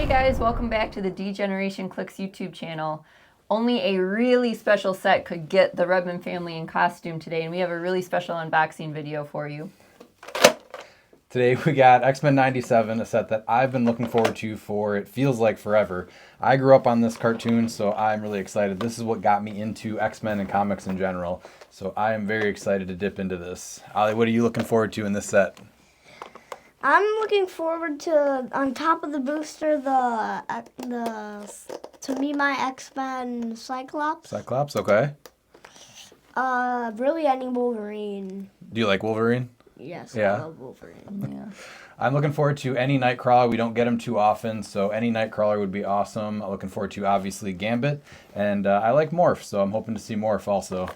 Hey guys, welcome back to the D-Generation Clicks YouTube channel. Only a really special set could get the Rebmann family in costume today, and we have a really special unboxing video for you. Today we got X-Men 97, a set that I've been looking forward to for it feels like forever. I grew up on this cartoon, so I'm really excited. This is what got me into X-Men and comics in general, so I am very excited to dip into this. Ollie, what are you looking forward to in this set? I'm looking forward to, on top of the booster, to me my X-Men Cyclops. Cyclops, okay. Really any Wolverine. Do you like Wolverine? Yes, Yeah. I love Wolverine. Yeah. I'm looking forward to any Nightcrawler. We don't get them too often, so any Nightcrawler would be awesome. I'm looking forward to, obviously, Gambit, and I like Morph, so I'm hoping to see Morph also.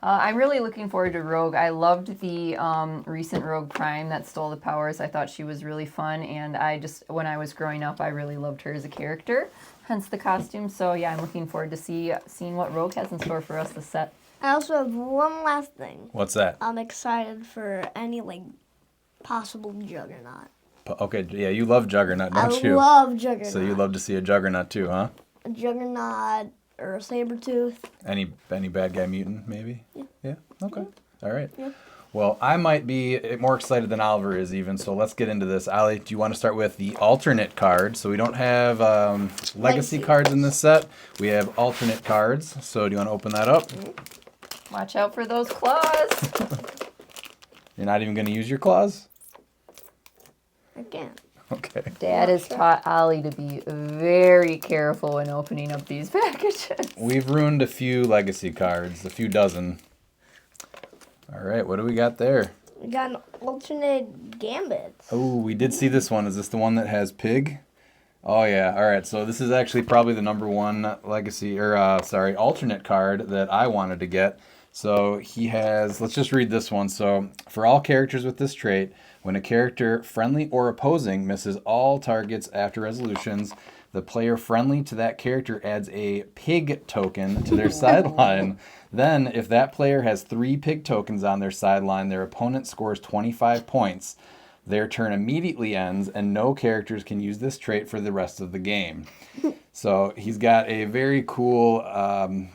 I'm really looking forward to Rogue. I loved the recent Rogue Prime that stole the powers. I thought she was really fun, and when I was growing up, I really loved her as a character, hence the costume. So yeah, I'm looking forward to seeing what Rogue has in store for us this set. I also have one last thing. What's that? I'm excited for any, possible Juggernaut. Okay, yeah, you love Juggernaut, don't you? I love Juggernaut. So you love to see a Juggernaut too, huh? A Juggernaut or a Sabretooth. Any bad guy mutant, maybe? Yeah. Yeah? Okay. All right. Yeah. Well, I might be more excited than Oliver is even, so let's get into this. Ollie, do you want to start with the alternate card? So we don't have legacy cards in this set. We have alternate cards. So do you want to open that up? Watch out for those claws. You're not even going to use your claws? I can't. Okay. Dad has taught Ollie to be very careful when opening up these packages. We've ruined a few legacy cards, a few dozen. All right, what do we got there? We got an alternate Gambit. Oh, we did see this one. Is this the one that has Pig? Oh, yeah. All right, so this is actually probably the number one legacy, or alternate card that I wanted to get. So he has, let's just read this one. So for all characters with this trait, when a character friendly or opposing misses all targets after resolutions, the player friendly to that character adds a pig token to their sideline. Then, if that player has 3 pig tokens on their sideline, their opponent scores 25 points. Their turn immediately ends, and no characters can use this trait for the rest of the game. So he's got a very cool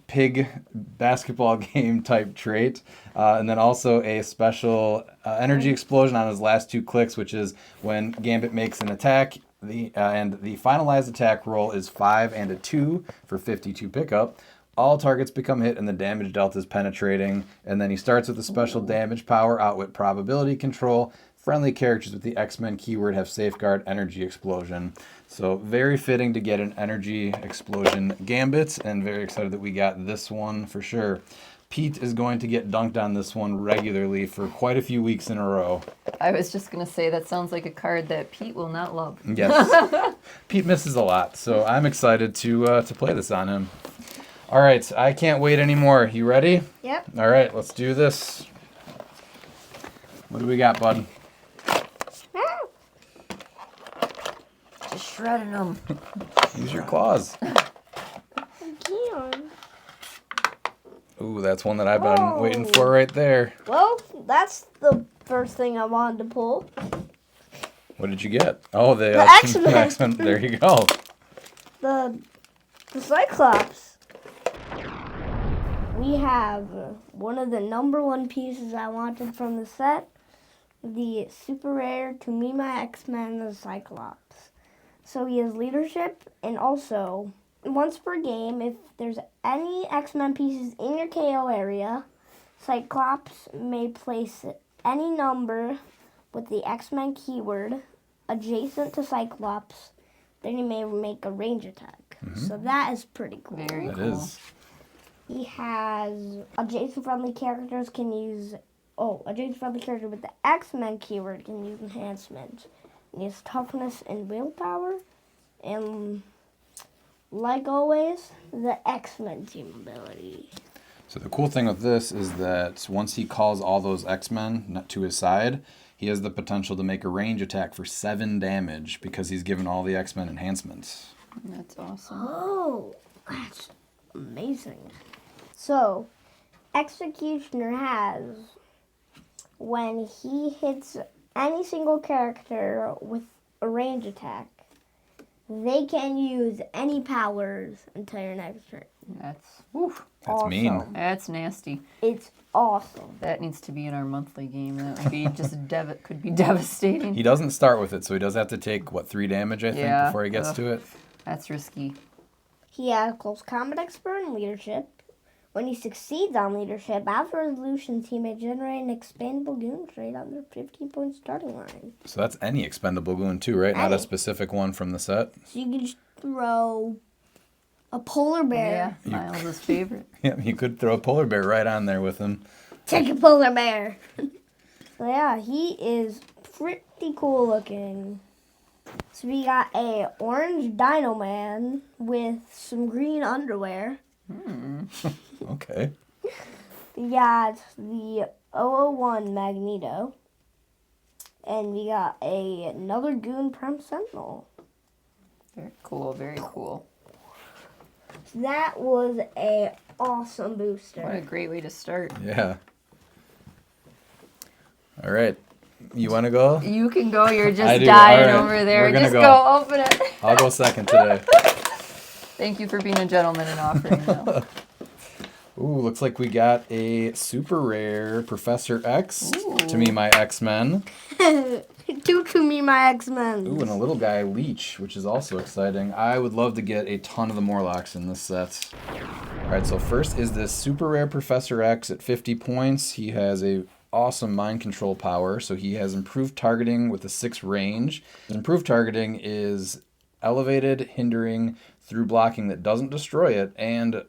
pig basketball game type trait, and then also a special energy explosion on his last 2 clicks, which is when Gambit makes an attack, and the finalized attack roll is 5 and a 2 for 52 pickup. All targets become hit and the damage dealt is penetrating. And then he starts with a special damage power outwit probability control. Friendly characters with the X-Men keyword have safeguard energy explosion. So very fitting to get an energy explosion Gambit, and very excited that we got this one for sure. Pete is going to get dunked on this one regularly for quite a few weeks in a row. I was just going to say that sounds like a card that Pete will not love. Yes. Pete misses a lot, so I'm excited to play this on him. All right, I can't wait anymore. You ready? Yep. All right, let's do this. What do we got, bud? Just shredding them. Use your claws. I can't. Ooh, that's one that I've been waiting for right there. Well, that's the first thing I wanted to pull. What did you get? Oh, the X-Men. X-Men. There you go. The Cyclops. We have one of the number one pieces I wanted from the set. The super rare to me my X-Men, the Cyclops. So he has leadership, and also once per game, if there's any X-Men pieces in your KO area, Cyclops may place any number with the X-Men keyword adjacent to Cyclops. Then he may make a range attack. So that is pretty cool. Very It cool. is. He has adjacent friendly characters can use. Adjacent friendly character with the X-Men keyword can use enhancement. He has toughness and willpower. And like always, the X-Men team ability. So the cool thing with this is that once he calls all those X-Men to his side, he has the potential to make a range attack for 7 damage because he's given all the X-Men enhancements. That's awesome. Oh, that's amazing. So, Executioner has, when he hits any single character with a range attack, they can use any powers until your next turn. That's That's mean. Awesome. that's nasty. It's awesome. That needs to be in our monthly game. That would be just could be devastating. He doesn't start with it, so he does have to take, 3 damage, I think, Yeah. before he gets Ugh. to it. That's risky. He has close combat expert and leadership. When he succeeds on leadership, after resolutions, he may generate an expandable goon trait on their 15-point starting line. So that's any expendable goon too, right? Not a Any. specific one from the set. So you can just throw a polar bear. Yeah, Miles' favorite. Yeah, you could throw a polar bear right on there with him. Take a polar bear. So yeah, he is pretty cool looking. So we got a orange Dino Man with some green underwear. Okay. We got the 001 Magneto. And we got another Goon Prime Sentinel. Very cool, very cool. So that was a awesome What booster. a great way to start. Yeah. All right. You want to go? You can go, you're I just do. dying All right. over there. We're gonna Just go. go open it. I'll go second today. Thank you for being a gentleman and offering that. Ooh, looks like we got a super rare Professor X. To me, my X-Men. Two to me, my X-Men. Ooh, and a little guy, Leech, which is also exciting. I would love to get a ton of the Morlocks in this set. All right, so first is this super rare Professor X at 50 points. He has a awesome mind control power, so he has improved targeting with a 6 range. Improved targeting is elevated, hindering, through blocking that doesn't destroy it, and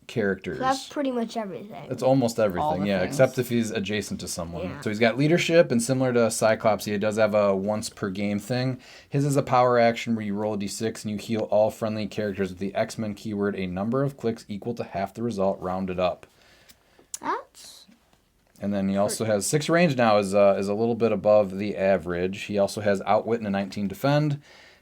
characters. That's pretty much everything. It's almost All everything, the yeah, things. except if he's adjacent to someone. Yeah. So he's got leadership, and similar to Cyclops, he does have a once per game thing. His is a power action where you roll a d6 and you heal all friendly characters with the X-Men keyword, a number of clicks equal to half the result rounded up. That's And then he also has 6 range now, is a little bit above the average. He also has outwit and a 19 defend.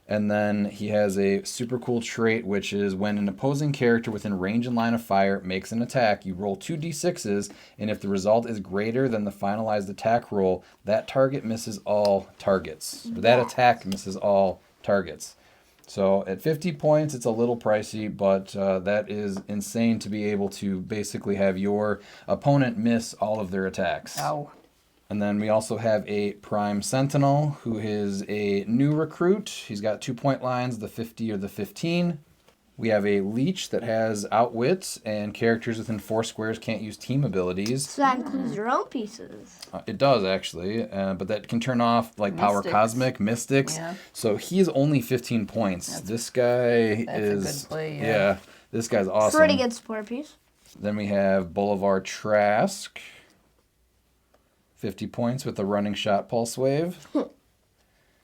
And then he has a super cool trait, which is when an opposing character within range and line of fire makes an attack, you roll 2 d6s, and if the result is greater than the finalized attack roll, that target misses all targets. Or that attack misses all targets. So at 50 points, it's a little pricey, but that is insane to be able to basically have your opponent miss all of their attacks. Ow. And then we also have a Prime Sentinel, who is a new recruit. He's got 2-point lines, the 50 or the 15. We have a Leech that has outwit, and characters within 4 squares can't use team abilities. so that includes your own pieces. It does, actually, but that can turn off, like, Power Mystics. Cosmic, Mystics. Yeah. So he's only 15 points. This guy that's a is... good play, yeah. This guy's awesome. Pretty good support piece. Then we have Boulevard Trask. 50 points with a running shot pulse wave.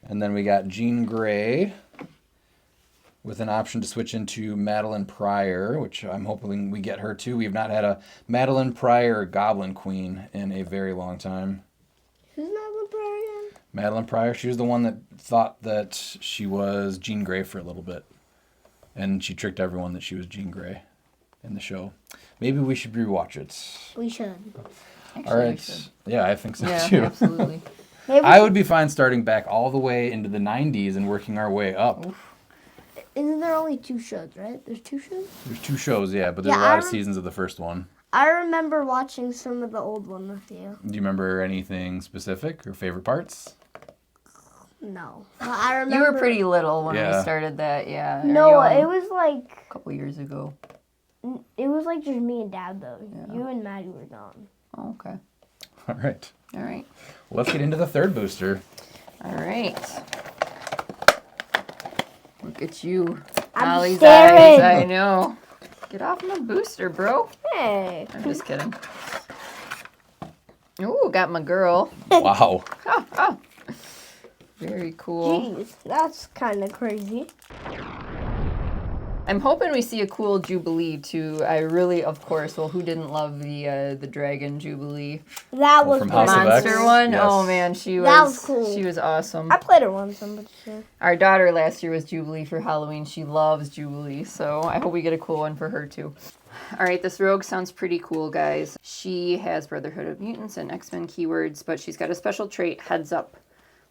And then we got Jean Grey with an option to switch into Madeline Pryor, which I'm hoping we get her too. We've not had a Madeline Pryor Goblin Queen in a very long time. Who's Madeline Pryor again? Madeline Pryor, she was the one that thought that she was Jean Grey for a little bit. And she tricked everyone that she was Jean Grey in the show. Maybe we should rewatch it. We should. Actually, All we right. should. Yeah, I think so Yeah, too. absolutely. Maybe I would be fine starting back all the way into the 90s and working our way up. Isn't there only 2 shows, right? There's 2 shows? There's 2 shows, yeah, but there's Yeah, a lot I of rem- seasons of the first one. I remember watching some of the old one with you. Do you remember anything specific or favorite parts? No. But I remember. You were pretty little when Yeah. we started that, yeah. or No, young, it was like. a couple years ago. It was like just me and Dad, though. Yeah. You and Maddie were gone. Oh, okay. All right. All right. Well, let's get into the third booster. All right. Look at you. I'm Ollie's staring. eyes. I know. Get off my booster, bro. Hey. I'm just kidding. Ooh, got my girl. Wow. Very cool. Jeez, that's kind of crazy. I'm hoping we see a cool Jubilee too. I really, of course. Well, who didn't love the Dragon Jubilee That was from pretty House of X? monster one? Yes. Oh man, she was. That was cool. She was awesome. I played her once, I'm pretty sure. Our daughter last year was Jubilee for Halloween. She loves Jubilee, so I hope we get a cool one for her too. All right, this rogue sounds pretty cool, guys. She has Brotherhood of Mutants and X-Men keywords, but she's got a special trait, Heads Up.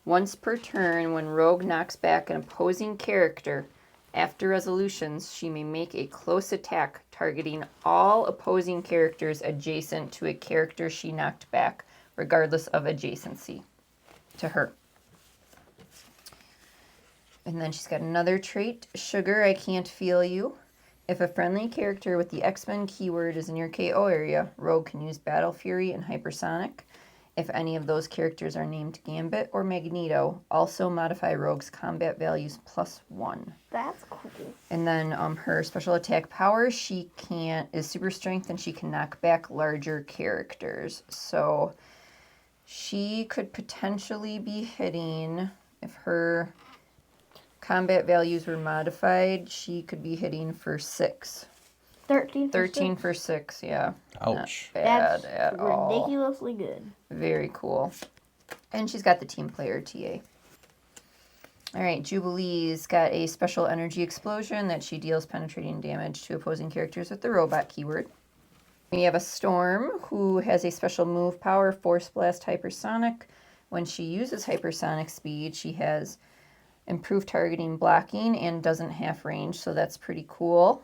Once per turn, when rogue knocks back an opposing character, After resolutions, she may make a close attack targeting all opposing characters adjacent to a character she knocked back, regardless of adjacency to her. And then she's got another trait, Sugar, I Can't Feel You. If a friendly character with the X-Men keyword is in your KO area, Rogue can use Battle Fury and Hypersonic. If any of those characters are named Gambit or Magneto, also modify Rogue's combat values +1. That's cool. And then her special attack power, is super strength, and she can knock back larger characters. So she could potentially be hitting, if her combat values were modified, she could be hitting for 6. 13 for 6, yeah. Ouch. Not bad That's at all. ridiculously good. Very cool. And she's got the team player TA. All right, Jubilee's got a special energy explosion that she deals penetrating damage to opposing characters with the robot keyword. We have a Storm who has a special move power, Force Blast Hypersonic. When she uses hypersonic speed, she has improved targeting, blocking, and doesn't half range, so that's pretty cool.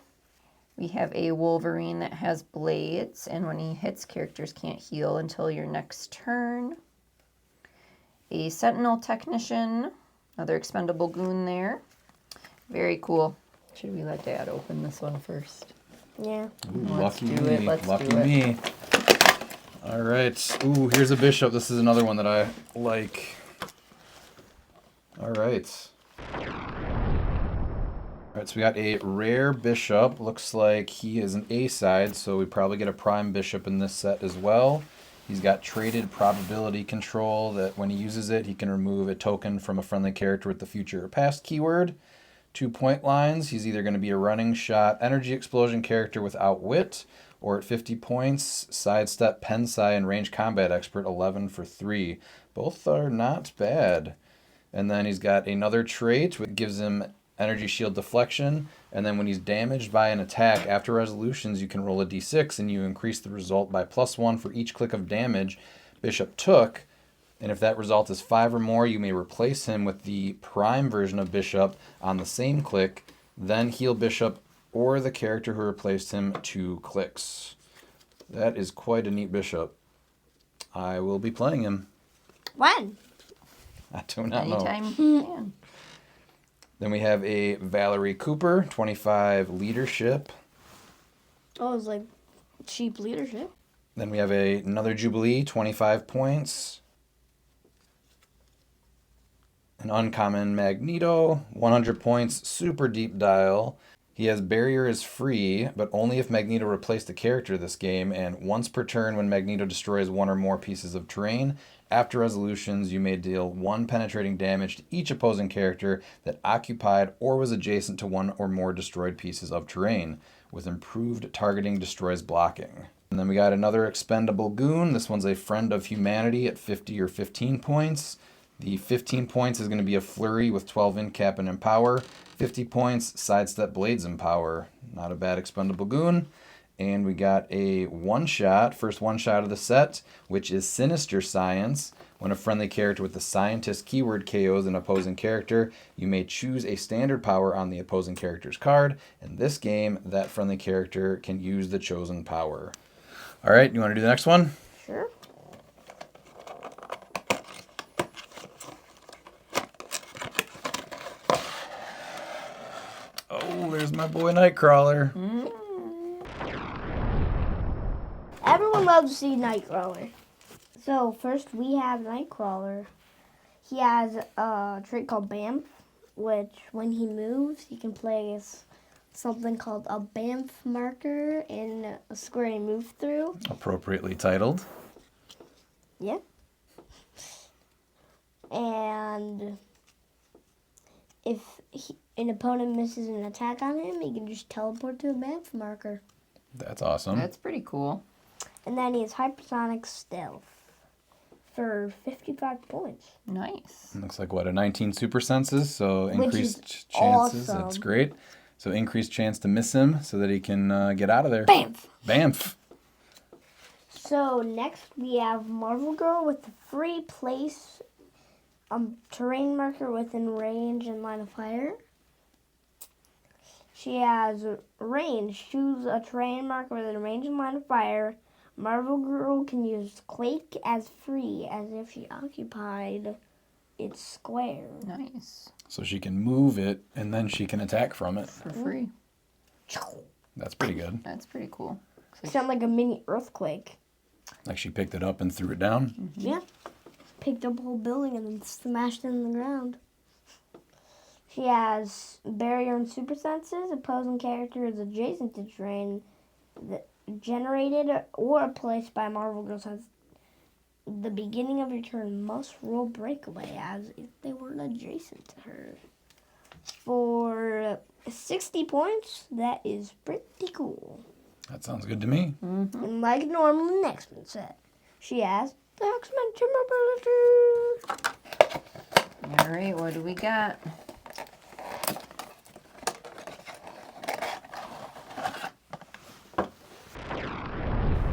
We have a Wolverine that has blades, and when he hits, characters can't heal until your next turn. A Sentinel Technician, another expendable goon there. Very cool. Should we let Dad open this one first? Yeah. Ooh, Let's lucky do me. it, let's Lucky do it. me. All right. Ooh, here's a bishop. This is another one that I like. All right. All right, so we got a rare bishop. Looks like he is an A side, so we probably get a prime bishop in this set as well. He's got traded probability control that when he uses it, he can remove a token from a friendly character with the future or past keyword. 2 point lines. He's either going to be a running shot, energy explosion character with outwit, or at 50 points, sidestep, pensai, and range combat expert, 11 for 3. Both are not bad. And then he's got another trait which gives him energy shield deflection, and then when he's damaged by an attack after resolutions, you can roll a d6 and you increase the result by +1 for each click of damage Bishop took. And if that result is 5 or more, you may replace him with the prime version of Bishop on the same click, then heal Bishop or the character who replaced him 2 clicks. That is quite a neat Bishop. I will be playing him. When? I do not know. Anytime you can. Then we have a Valerie Cooper, 25 leadership. Oh, it's like cheap leadership. Then we have another Jubilee, 25 points. An uncommon Magneto, 100 points, super deep dial. He has Barrier is free, but only if Magneto replaced the character this game, and once per turn when Magneto destroys 1 or more pieces of terrain. After resolutions, you may deal 1 penetrating damage to each opposing character that occupied or was adjacent to 1 or more destroyed pieces of terrain, with improved targeting destroys blocking. And then we got another expendable goon. This one's a Friend of Humanity at 50 or 15 points. The 15 points is going to be a Flurry with 12 in cap and empower. 50 points, Sidestep Blades Empower. Not a bad expendable goon. And we got a one-shot, first one-shot of the set, which is Sinister Science. When a friendly character with the Scientist keyword KOs an opposing character, you may choose a standard power on the opposing character's card. In this game, that friendly character can use the chosen power. All right, you want to do the next one? Sure. Oh, there's my boy Nightcrawler. Everyone loves to see Nightcrawler. So first we have Nightcrawler. He has a trait called Bamf, which when he moves, he can place something called a Bamf marker in a square he moves through. Appropriately titled. Yeah. And if an opponent misses an attack on him, he can just teleport to a Bamf marker. That's awesome. That's pretty cool. And then he has Hypersonic Stealth for 55 points. Nice. Looks like what, a 19 super senses, so Which is increased chances. awesome. That's great. So increased chance to miss him so that he can get out of there. Bamf! Bamf. So next we have Marvel Girl with the free place terrain marker within range and line of fire. She has range. Choose a terrain marker within range and line of fire. Marvel Girl can use Quake as free as if she occupied its square. Nice. So she can move it, and then she can attack from it. For free. That's pretty good. That's pretty cool. Sound like a mini earthquake. Like she picked it up and threw it down. Mm-hmm. Yeah. Picked up a whole building and then smashed it in the ground. She has barrier and super senses. Opposing characters adjacent to terrain that generated or replaced by Marvel Girl since the beginning of your turn must roll breakaway as if they weren't adjacent to her. For 60 points, that is pretty cool. That sounds good to me. Mm-hmm. And like normal in the X-Men set, she has the X-Men Timber ability. All right, what do we got?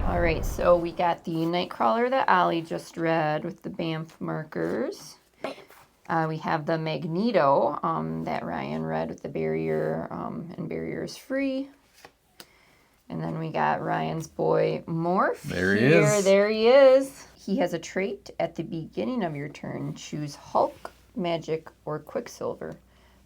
All right, so we got the Nightcrawler that Ollie just read with the Banff markers. We have the Magneto that Ryan read with the barrier, and barrier is free. And then we got Ryan's boy Morph. There he is. There he is. He has a trait at the beginning of your turn. Choose Hulk, Magic, or Quicksilver.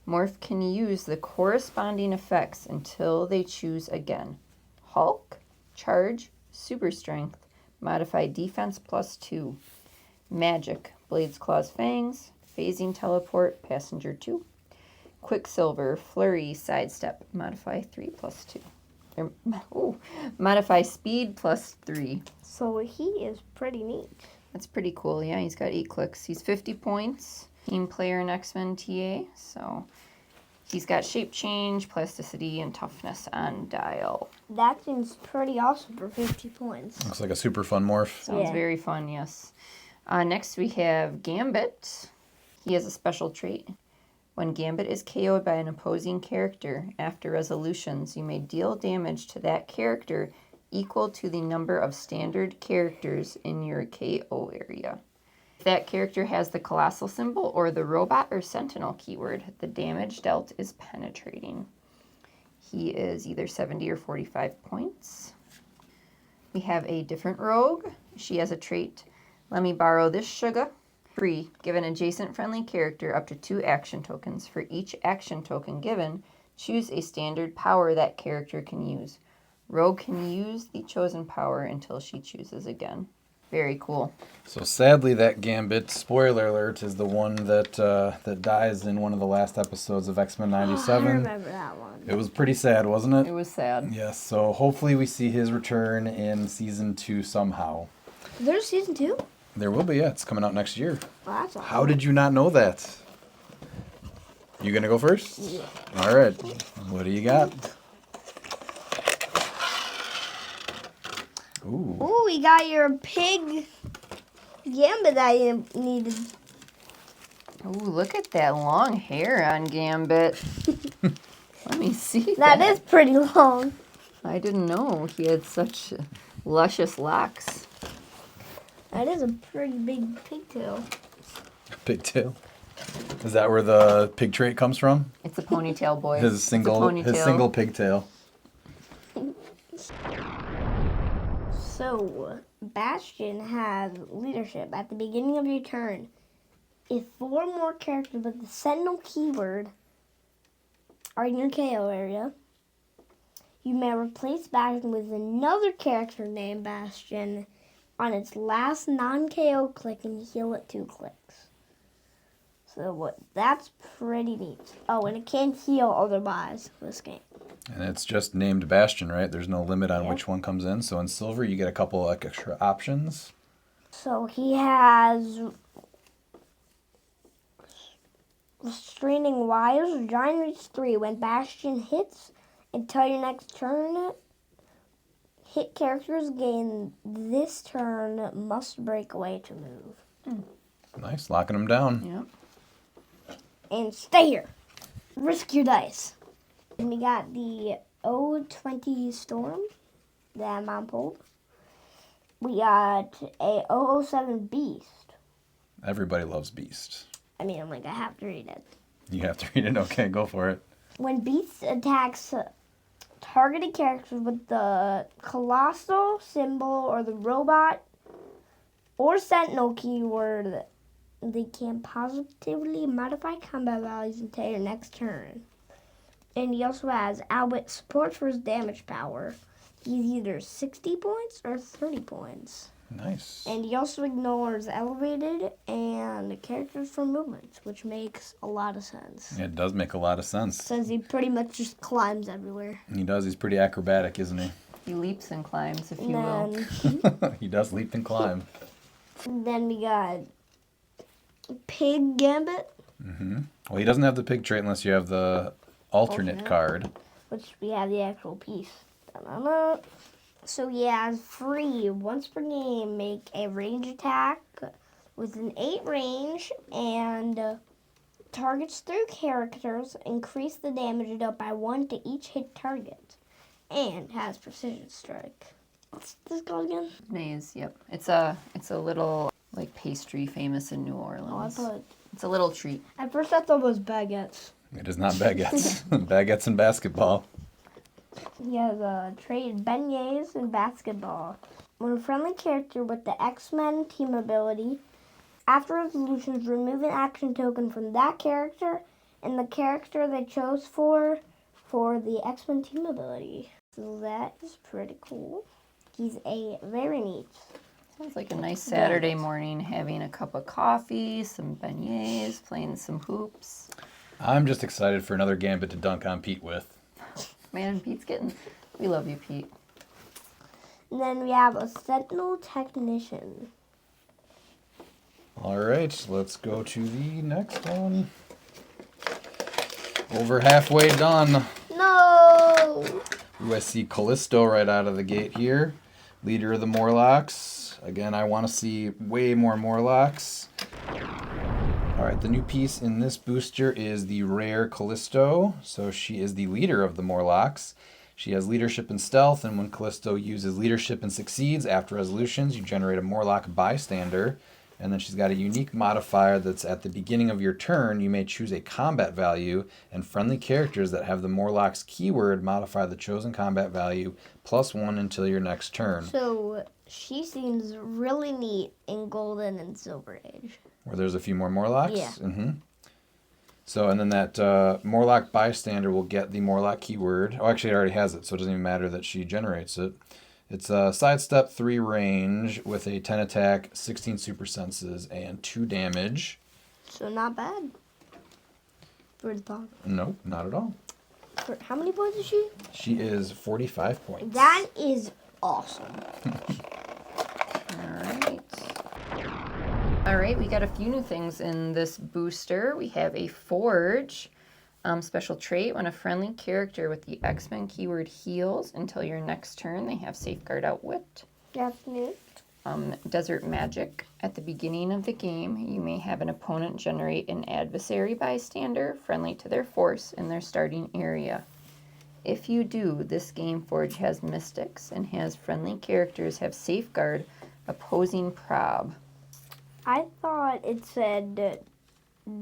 Morph can use the corresponding effects until they choose again. Hulk, Charge, Super Strength, Modify Defense +2. Magic, Blades, Claws, Fangs, Phasing Teleport, Passenger 2. Quicksilver, Flurry, Sidestep, Modify 3 +2. Modify Speed +3. So he is pretty neat. That's pretty cool. Yeah, he's got 8 clicks. He's 50 points. Team player in X-Men TA. So he's got shape change, plasticity, and toughness on dial. That seems pretty awesome for 50 points. Looks like a super fun morph. Sounds Yeah. very fun, yes. Next we have Gambit. He has a special trait. When Gambit is KO'd by an opposing character, after resolutions, you may deal damage to that character equal to the number of standard characters in your KO area. If that character has the colossal symbol or the robot or sentinel keyword, the damage dealt is penetrating. He is either 70 or 45 points. We have a different rogue. She has a trait. Let me borrow this sugar. Free. Give an adjacent friendly character up to 2 action tokens. For each action token given, choose a standard power that character can use. Rogue can use the chosen power until she chooses again. Very cool. So sadly, that Gambit, spoiler alert, is the one that that dies in one of the last episodes of X-Men I 97. remember that one. It was pretty sad, wasn't It it? was sad. Yes, so hopefully we see his return in season 2 somehow. There's season 2? There will be, yeah. It's coming out next year. Well, that's awesome. How did you not know that? You gonna go first? Yeah. All right. What do you got? Ooh. Ooh, we got your pig Gambit that you needed. Ooh, look at that long hair on Gambit. Let me see That is pretty long. I didn't know he had such luscious locks. That is a pretty big pigtail. Pigtail. Is that where the pig trait comes from? It's a ponytail boy. His It's a single ponytail. pigtail. So, Bastion has leadership. At the beginning of your turn, if 4 more characters with the Sentinel keyword are in your KO area, you may replace Bastion with another character named Bastion on its last non-KO click and heal it 2 clicks. So that's pretty neat. Oh, and it can't heal otherwise this game. And it's just named Bastion, right? There's no limit on Yeah. which one comes in. So in silver, you get a couple extra options. So he has restraining wires, giant reach 3. When Bastion hits until your next turn, hit characters gain this turn must break away to move. Nice, locking them down. Yep. And stay here. Risk your dice. And we got the O20 Storm that Mom pulled. We got a 007 Beast. Everybody loves Beast. I mean, I have to read it. You have to read it. Okay, go for it. When Beast attacks targeted characters with the colossal symbol or the robot or sentinel keyword, they can positively modify combat values until your next turn. And he also has Albert support for his damage power. He's either 60 points or 30 points. Nice. And he also ignores elevated and characters for movements, which makes a lot of sense. It does make a lot of sense. Since he pretty much just climbs everywhere. He does. He's pretty acrobatic, isn't he? He leaps and climbs, if And you will. then, He does leap and climb. then we got Pig Gambit, Well, he doesn't have the pig trait unless you have the alternate card. which we have the actual piece. Da-da-da. So he has free once per game, make a range attack with an 8 range and targets 3 characters, increase the damage up by 1 to each hit target, and has precision strike. What's this called again? Maze, yep. It's a little like pastry famous in New Oh, Orleans. at It's a little treat. first I thought it was baguettes. It is not baguettes. Baguettes in basketball. He has traded beignets in basketball. When a friendly character with the X-Men team ability, after resolutions, remove an action token from that character and the character they chose for the X-Men team ability. So that is pretty cool. He's a very neat. Sounds like a nice Saturday morning, having a cup of coffee, some beignets, playing some hoops. I'm just excited for another Gambit to dunk on Pete with. Man, Pete's getting... We love you, Pete. And then we have a Sentinel Technician. All right, let's go to the next one. Over halfway done. No! Ooh, I see Callisto right out of the gate here. Leader of the Morlocks. Again, I want to see way more Morlocks. All right, the new piece in this booster is the rare Callisto. So she is the leader of the Morlocks. She has leadership and stealth, and when Callisto uses leadership and succeeds after resolutions, you generate a Morlock bystander. And then she's got a unique modifier that's at the beginning of your turn. You may choose a combat value, and friendly characters that have the Morlock's keyword modify the chosen combat value +1 until your next turn. So she seems really neat in Golden and Silver Age. Where there's a few more Morlocks? Yeah. Mm-hmm. So, and then that Morlock bystander will get the Morlock keyword. Oh, actually, it already has it, so it doesn't even matter that she generates it. It's a sidestep 3 range with a 10 attack, 16 super senses, and 2 damage. So not bad. For the pog. Nope, not at all. For, how many points is she? She is 45 points. That is awesome. All right, we got a few new things in this booster. We have a Forge special trait. When a friendly character with the X-Men keyword heals until your next turn, they have Safeguard Outwit. That's new. Desert Magic. At the beginning of the game, you may have an opponent generate an adversary bystander friendly to their force in their starting area. If you do, this game Forge has Mystics and has friendly characters have Safeguard opposing prob. I thought it said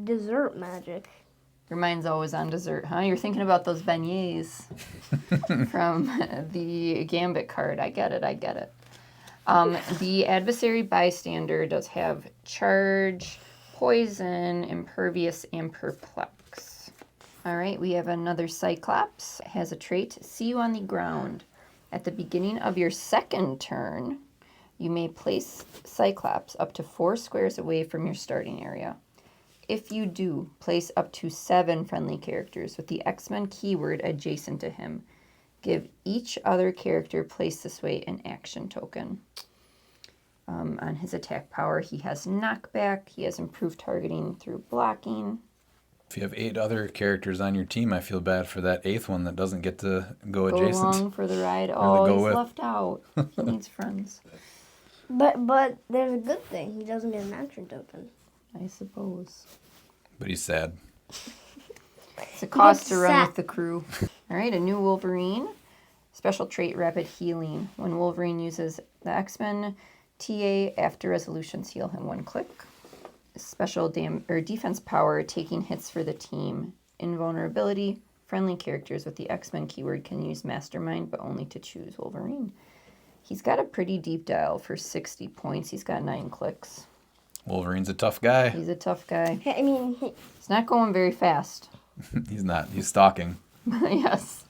Desert Magic. Your mind's always on dessert, huh? You're thinking about those beignets from the Gambit card. I get it. The adversary bystander does have charge, poison, impervious, and perplex. All right, we have another Cyclops. It has a trait, see you on the ground. At the beginning of your second turn, you may place Cyclops up to 4 squares away from your starting area. If you do, place up to 7 friendly characters with the X-Men keyword adjacent to him. Give each other character placed this way an action token. On his attack power, he has knockback. He has improved targeting through blocking. If you have 8 other characters on your team, I feel bad for that 8th one that doesn't get to go Go adjacent. along for the ride. Or Oh, to go he's with. left out. He needs friends, But there's a good thing. He doesn't get an action token. I suppose. But he's sad. It's a cost to run sad. with the crew. All right, a new Wolverine. Special trait, Rapid Healing. When Wolverine uses the X-Men TA after resolutions, heal him 1 click. Special defense power, taking hits for the team. Invulnerability, friendly characters with the X-Men keyword can use Mastermind, but only to choose Wolverine. He's got a pretty deep dial for 60 points. He's got 9 clicks. Wolverine's a tough guy. He's a tough guy. I mean, He's not going very fast. He's not. He's stalking. Yes.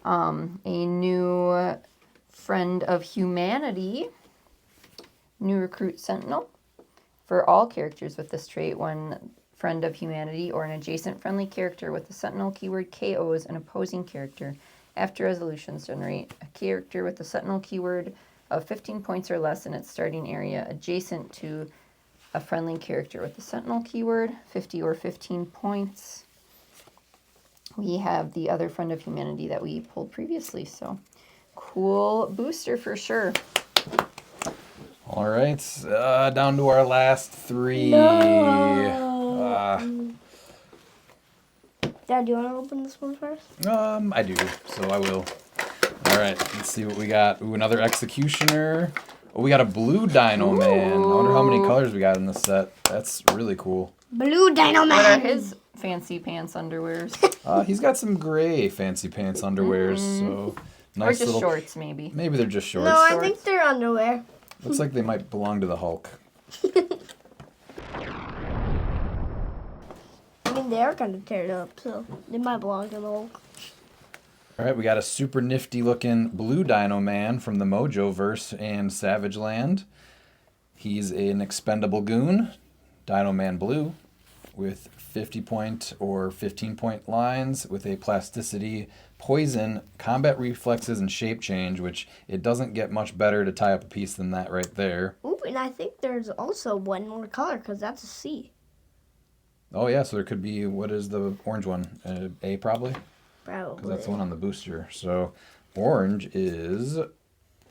A new friend of humanity, new recruit Sentinel. For all characters with this trait, when friend of humanity or an adjacent friendly character with the Sentinel keyword KOs an opposing character, after resolutions generate a character with the Sentinel keyword of 15 points or less in its starting area adjacent to a friendly character with the Sentinel keyword, 50 or 15 points. We have the other friend of humanity that we pulled previously, so cool booster for sure. All right, down to our last 3. Dad, do you want to open this one first? I do, so I will. All right, let's see what we got. Ooh, another Executioner. Oh, we got a blue Dino Man. I wonder how many colors we got in this set. That's really cool. Blue Dino Man. What are his fancy pants underwears? He's got some gray fancy pants underwears, so nice Or just little shorts, maybe. Maybe they're just shorts. No, I Shorts. think they're underwear. Looks like they might belong to the Hulk. I mean, they are kind of teared up, so they might belong to the Hulk. All right, we got a super nifty looking blue Dino Man from the Mojoverse and Savage Land. He's an expendable goon, Dino Man Blue, with 50 point or 15 point lines with a plasticity, poison, combat reflexes, and shape change, which it doesn't get much better to tie up a piece than that right there. Ooh, and I think there's also one more color because that's a C. Oh yeah, so there could be, what is the orange one? A probably? Probably. Because that's the one on the booster. So orange is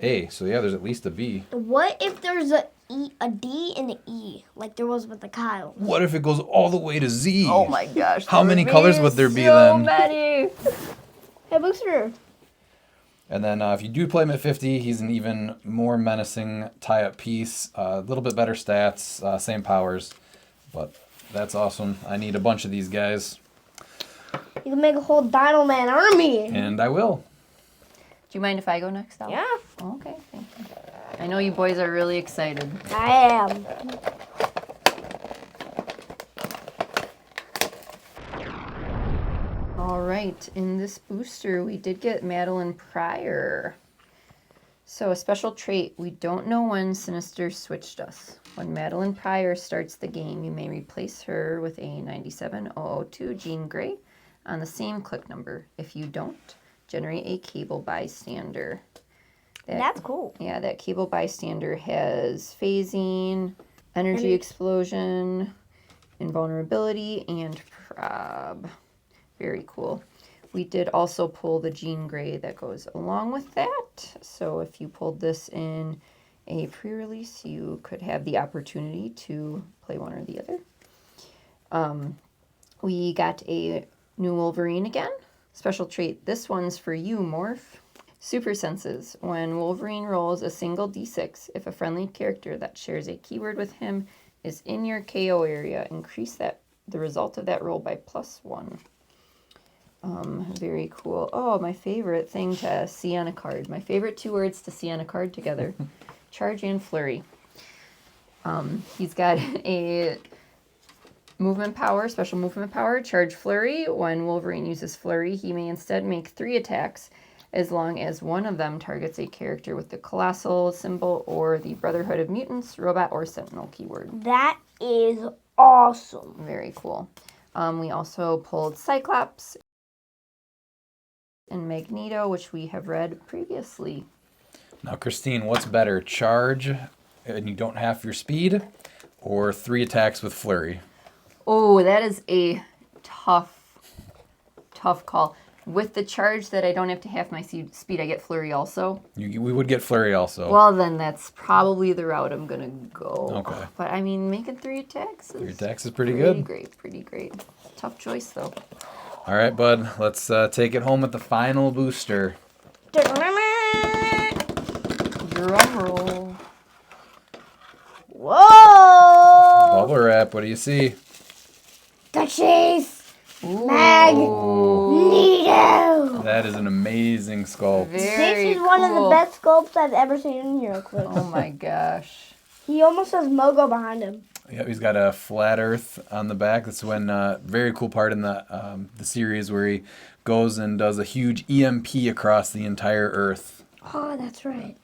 A. So yeah, there's at least a B. What if there's a D and an E, like there was with the Kyle? What if it goes all the way to Z? Oh my gosh. How there many would colors would there be so then? Many. Hey, booster. And then if you do play him at 50, he's an even more menacing tie-up piece. A little bit better stats, same powers. But that's awesome. I need a bunch of these guys. You can make a whole Dino Man army. And I will. Do you mind if I go next out? Yeah, Okay, thank you. I know you boys are really excited. I am. All right, in this booster, we did get Madeline Pryor. So a special trait, we don't know when Sinister switched us. When Madeline Pryor starts the game, you may replace her with a 97002 Jean Grey on the same click number. If you don't, generate a cable bystander. That's cool. Yeah, that cable bystander has phasing, energy explosion, invulnerability, and prob. Very cool. We did also pull the Jean Grey that goes along with that. So if you pulled this in a pre-release, you could have the opportunity to play one or the other. We got a new Wolverine again. Special trait, this one's for you, Morph. Super senses. When Wolverine rolls a single D6, if a friendly character that shares a keyword with him is in your KO area, increase the result of that roll by +1. Very cool. Oh, my favorite thing to see on a card. My favorite 2 words to see on a card together. Charge and Flurry. He's got a movement power, special movement power, Charge Flurry. When Wolverine uses Flurry, he may instead make 3 attacks as long as one of them targets a character with the Colossal symbol or the Brotherhood of Mutants, Robot, or Sentinel keyword. That is awesome. Very cool. We also pulled Cyclops and Magneto, which we have read previously. Now, Christine, what's better, charge and you don't have your speed, or 3 attacks with flurry? Oh, that is a tough call. With the charge that I don't have to half my speed, I get flurry also. We would get flurry also. Well, then that's probably the route I'm going to go. Okay. But, I mean, making 3 attacks is 3 attacks is pretty good. Pretty great. Tough choice, though. All right, bud. Let's take it home with the final booster. Drum roll. Whoa! Bubble wrap. What do you see? The chase. Magneto! That is an amazing sculpt. Very This is one of the cool. best sculpts I've ever seen in HeroClix. Oh my gosh. He almost has Mogo behind him. Yep, he's got a flat Earth on the back. That's when very cool part in the series where he goes and does a huge EMP across the entire Earth. Oh, that's right.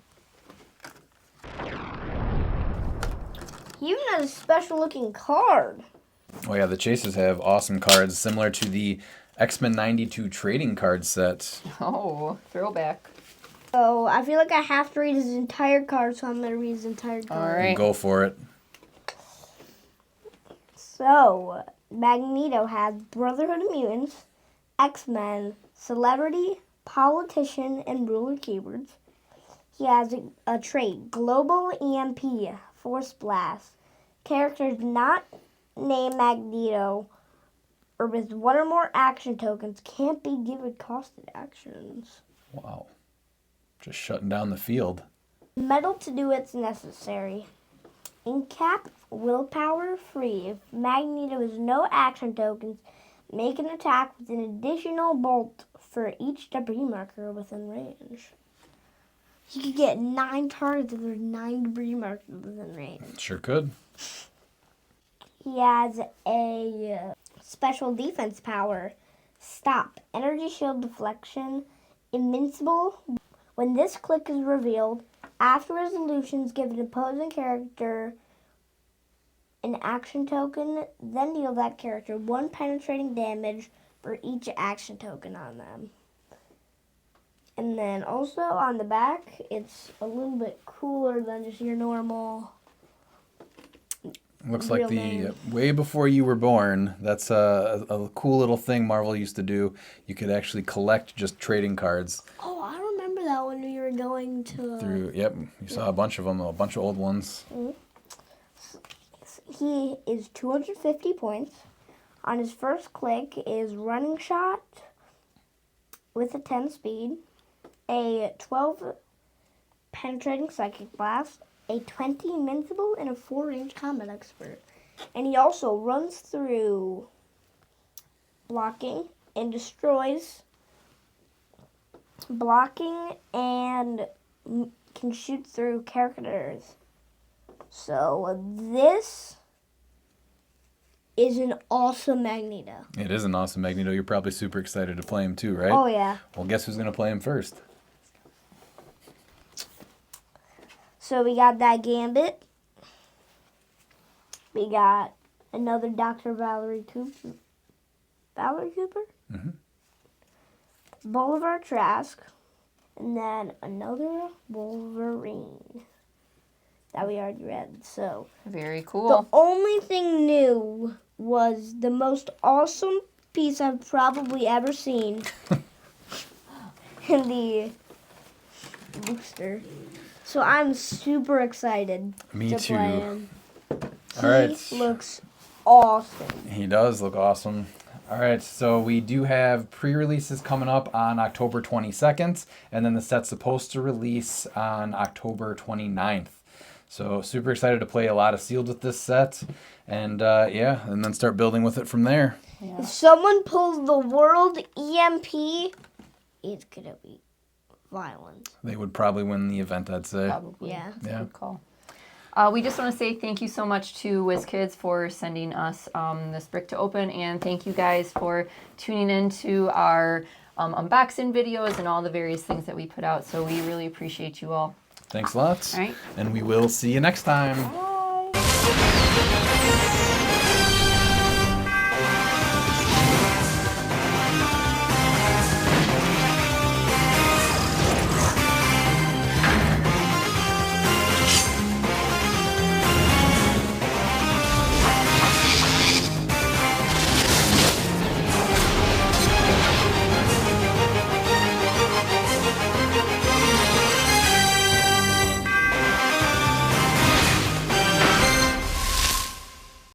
He even has a special looking card. Oh yeah, the Chases have awesome cards similar to the X-Men 92 trading card set. Oh, throwback. So I feel like I have to read his entire card, so I'm going to read his entire card. All right. Go for it. So, Magneto has Brotherhood of Mutants, X-Men, Celebrity, Politician, and Ruler keywords. He has a trait, Global EMP, Force Blast. Characters not named Magneto or with one or more action tokens can't be given costed actions. Wow. Just shutting down the field. Metal to do it's necessary. In cap, willpower free. If Magneto has no action tokens, make an attack with an additional bolt for each debris marker within range. You could get 9 targets if there's 9 debris markers within range. Sure could. He has a special defense power. Stop. Energy shield deflection. Invincible. When this click is revealed, after resolutions, give an opposing character an action token, then deal that character 1 penetrating damage for each action token on them. And then also on the back, it's a little bit cooler than just your normal. Looks like Real the name. way before you were born. That's a cool little thing Marvel used to do. You could actually collect just trading cards Oh, I remember that when we were going to. through. Yep, you saw a bunch of them, a bunch of old ones. He is 250 points. On his first click is running shot with a 10 speed, a 12 penetrating psychic blast, a 20 invincible, and a 4 range combat expert. And he also runs through blocking and destroys blocking and can shoot through characters. So this is an awesome Magneto. It is an awesome Magneto. You're probably super excited to play him too, right? Oh yeah. Well, guess who's going to play him first? So we got that Gambit. We got another Dr. Valerie Cooper. Valerie Cooper? Mhm. Boulevard Trask. And then another Wolverine that we already read. So Very the cool. only thing new was the most awesome piece I've probably ever seen in the booster. So I'm super excited Me to too. play him. All right. He looks awesome. He does look awesome. All right, so we do have pre-releases coming up on October 22nd, and then the set's supposed to release on October 29th. So super excited to play a lot of sealed with this set, and yeah, and then start building with it from there. Yeah. If someone pulls the world EMP, it's gonna be violent. They would probably win the event, I'd say. Probably. Yeah. That's a Yeah. good call. We just want to say thank you so much to WizKids for sending us this brick to open, and thank you guys for tuning in to our unboxing videos and all the various things that we put out. So we really appreciate you all. Thanks a lot, All right. and we will see you next time. Bye.